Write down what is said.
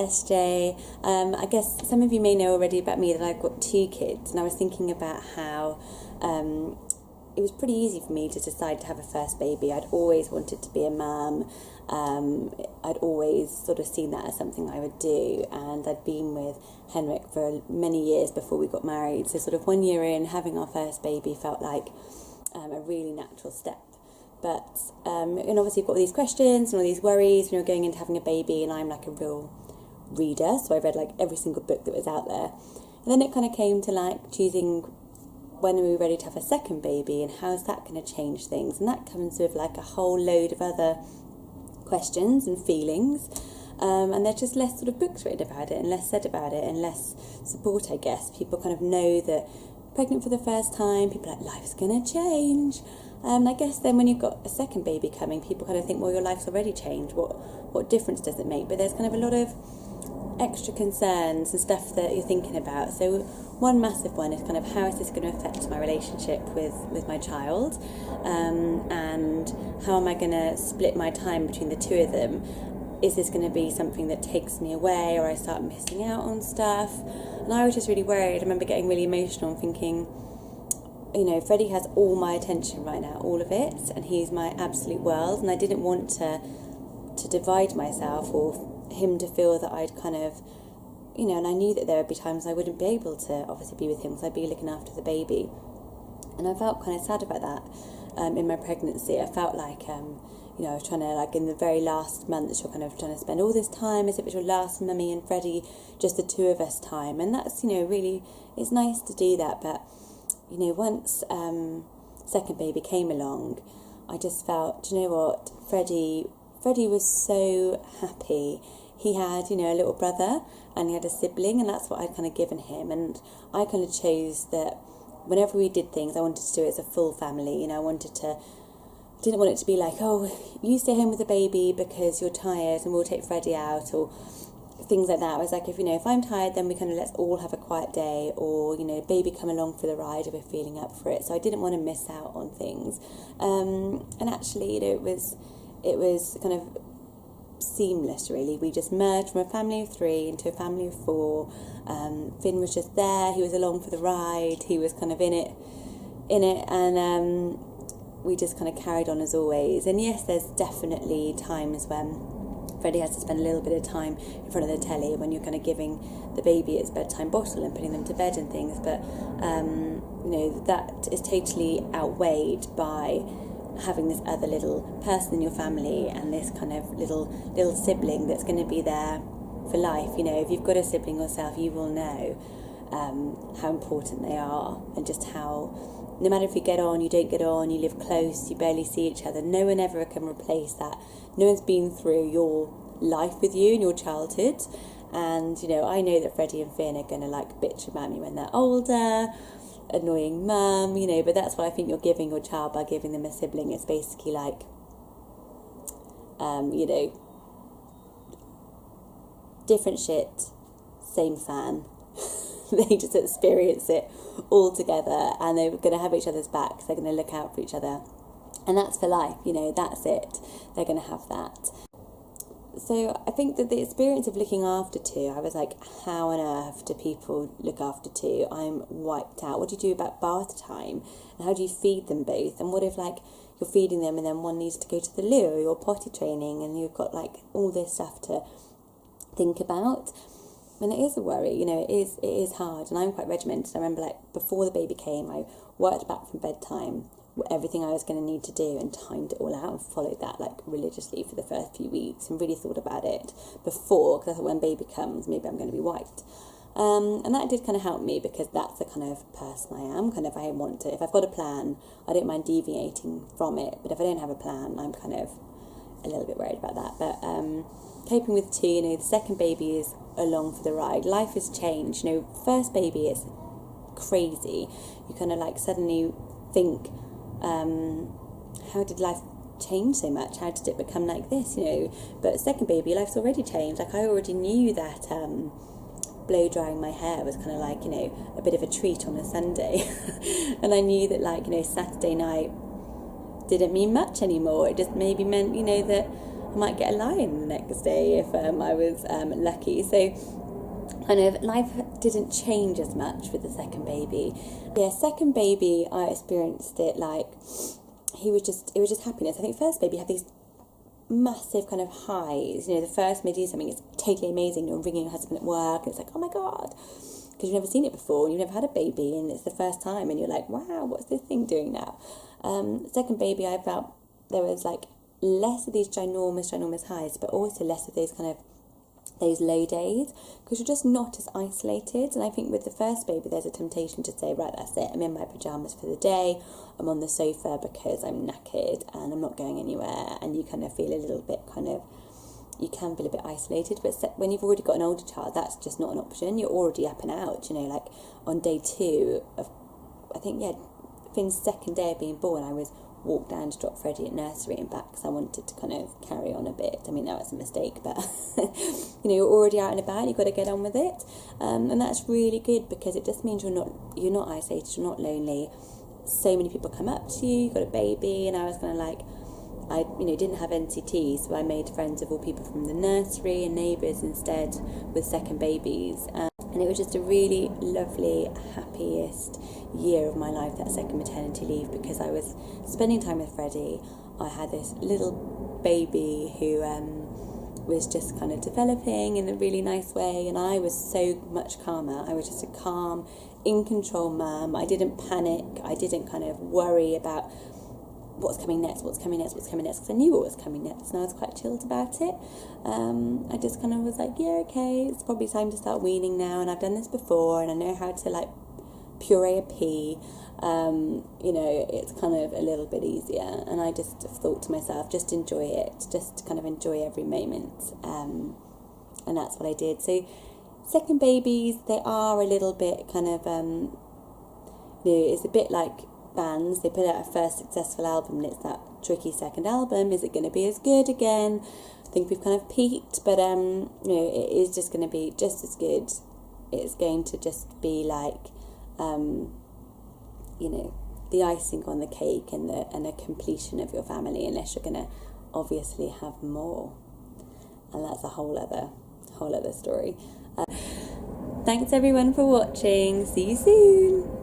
SJ. I guess some of you may know already about me that I've got 2 kids, and I was thinking about how it was pretty easy for me to decide to have a first baby. I'd always wanted to be a mum. I'd always sort of seen that as something I would do, and I'd been with Henrik for many years before we got married. So sort of 1 year in, having our first baby felt like a really natural step. But, and obviously you've got all these questions and all these worries when you're going into having a baby, and I'm like a real reader, so I read like every single book that was out there. And then it kind of came to like choosing when are we ready to have a second baby, and how's that going to change things, and that comes with like a whole load of other questions and feelings, and there's just less sort of books written about it and less said about it and less support, I guess. People kind of know that pregnant for the first time, people are like, life's going to change. I guess then when you've got a second baby coming, people kind of think, well, your life's already changed, what difference does it make? But there's kind of a lot of extra concerns and stuff that you're thinking about. So one massive one is kind of, how is this going to affect my relationship with my child, and how am I going to split my time between the two of them? Is this going to be something that takes me away, or I start missing out on stuff? And I was just really worried. I remember getting really emotional and thinking, you know, Freddie has all my attention right now, all of it, and he's my absolute world, and I didn't want to divide myself or him to feel that I'd kind of, you know, and I knew that there would be times I wouldn't be able to obviously be with him because I'd be looking after the baby, and I felt kind of sad about that in my pregnancy. I felt like, you know, I was trying to, like, in the very last months, you're kind of trying to spend all this time as if it's your last mummy and Freddie, just the two of us time, and that's, you know, really, it's nice to do that, but, you know, once second baby came along, I just felt, do you know what, Freddie was so happy. He had, you know, a little brother and he had a sibling, and that's what I'd kind of given him, and I kind of chose that whenever we did things, I wanted to do it as a full family. You know, didn't want it to be like, oh, you stay home with the baby because you're tired and we'll take Freddie out, or things like that. I was like, if I'm tired, then we kind of let's all have a quiet day, or, you know, baby come along for the ride if we're feeling up for it. So I didn't want to miss out on things. And actually, you know, it was kind of seamless, really. We just merged from a family of 3 into a family of 4. Finn was just there. He was along for the ride. He was kind of in it, and we just kind of carried on as always. And yes, there's definitely times when Freddie has to spend a little bit of time in front of the telly when you're kind of giving the baby its bedtime bottle and putting them to bed and things, but you know, that is totally outweighed by having this other little person in your family and this kind of little sibling that's going to be there for life. You know, if you've got a sibling yourself, you will know how important they are, and just how, no matter if you get on, you don't get on, you live close, you barely see each other, no one ever can replace that. No one's been through your life with you and your childhood. And, you know, I know that Freddie and Finn are going to, like, bitch about me when they're older, annoying mum, you know, but that's what I think you're giving your child by giving them a sibling. It's basically like, you know, different shit, same fan. They just experience it all together, and they're going to have each other's backs. They're going to look out for each other, and that's for life. You know, that's it. They're going to have that. So I think that the experience of looking after 2, I was like, how on earth do people look after 2? I'm wiped out. What do you do about bath time? And how do you feed them both? And what if, like, you're feeding them and then one needs to go to the loo, or you're potty training, and you've got, like, all this stuff to think about? And it is a worry, you know, it is hard, and I'm quite regimented. I remember, like, before the baby came, I worked back from bedtime, everything I was going to need to do, and timed it all out and followed that, like, religiously for the first few weeks, and really thought about it before, because I thought when baby comes, maybe I'm going to be wiped. And that did kind of help me, because that's the kind of person I am. Kind of, I want to, if I've got a plan, I don't mind deviating from it, but if I don't have a plan, I'm kind of a little bit worried about that. But coping with 2, you know, the second baby is along for the ride. Life has changed. You know, first baby is crazy. You kind of, like, suddenly think, how did life change so much? How did it become like this? You know, but second baby, life's already changed. Like, I already knew that blow drying my hair was kind of like, you know, a bit of a treat on a Sunday. And I knew that, like, you know, Saturday night didn't mean much anymore. It just maybe meant, you know, that I might get a lion the next day if I was lucky. So kind of life didn't change as much with the second baby. Yeah, second baby, I experienced it like it was just happiness. I think first baby had these massive kind of highs. You know, the first minute you do something, it's totally amazing. You're ringing your husband at work, and it's like, oh my God, because you've never seen it before, and you've never had a baby, and it's the first time, and you're like, wow, what's this thing doing now? Second baby, I felt there was like less of these ginormous highs, but also less of those kind of those low days, because you're just not as isolated. And I think with the first baby there's a temptation to say, right, that's it, I'm in my pyjamas for the day, I'm on the sofa because I'm knackered and I'm not going anywhere, and you kind of feel a little bit you can feel a bit isolated. But when you've already got an older child, that's just not an option. You're already up and out, you know. Like on day 2 of, I think, yeah, Finn's second day of being born, I was walked down to drop Freddie at nursery and back because I wanted to kind of carry on a bit. I mean, that was a mistake, but you know, you're already out and about, you've got to get on with it, and that's really good, because it just means you're not isolated, you're not lonely. So many people come up to you, you've got a baby, and I was kind of like, I didn't have NCT, so I made friends with all people from the nursery and neighbours instead with second babies, and it was just a really lovely, happiest year of my life, that second maternity leave, because I was spending time with Freddie. I had this little baby who was just kind of developing in a really nice way, and I was so much calmer. I was just a calm, in control mum. I didn't panic, I didn't kind of worry about what's coming next, because I knew what was coming next, and I was quite chilled about it. I just kind of was like, yeah, okay, it's probably time to start weaning now, and I've done this before, and I know how to like puree a pea. It's kind of a little bit easier, and I just thought to myself, just enjoy it, just kind of enjoy every moment, and that's what I did. So second babies, they are a little bit kind of it's a bit like bands. They put out a first successful album, and it's that tricky second album. Is it going to be as good again? I think we've kind of peaked, but it is just going to be just as good. It's going to just be like the icing on the cake and a completion of your family, unless you're going to obviously have more, and that's a whole other story. Thanks everyone for watching. See you soon.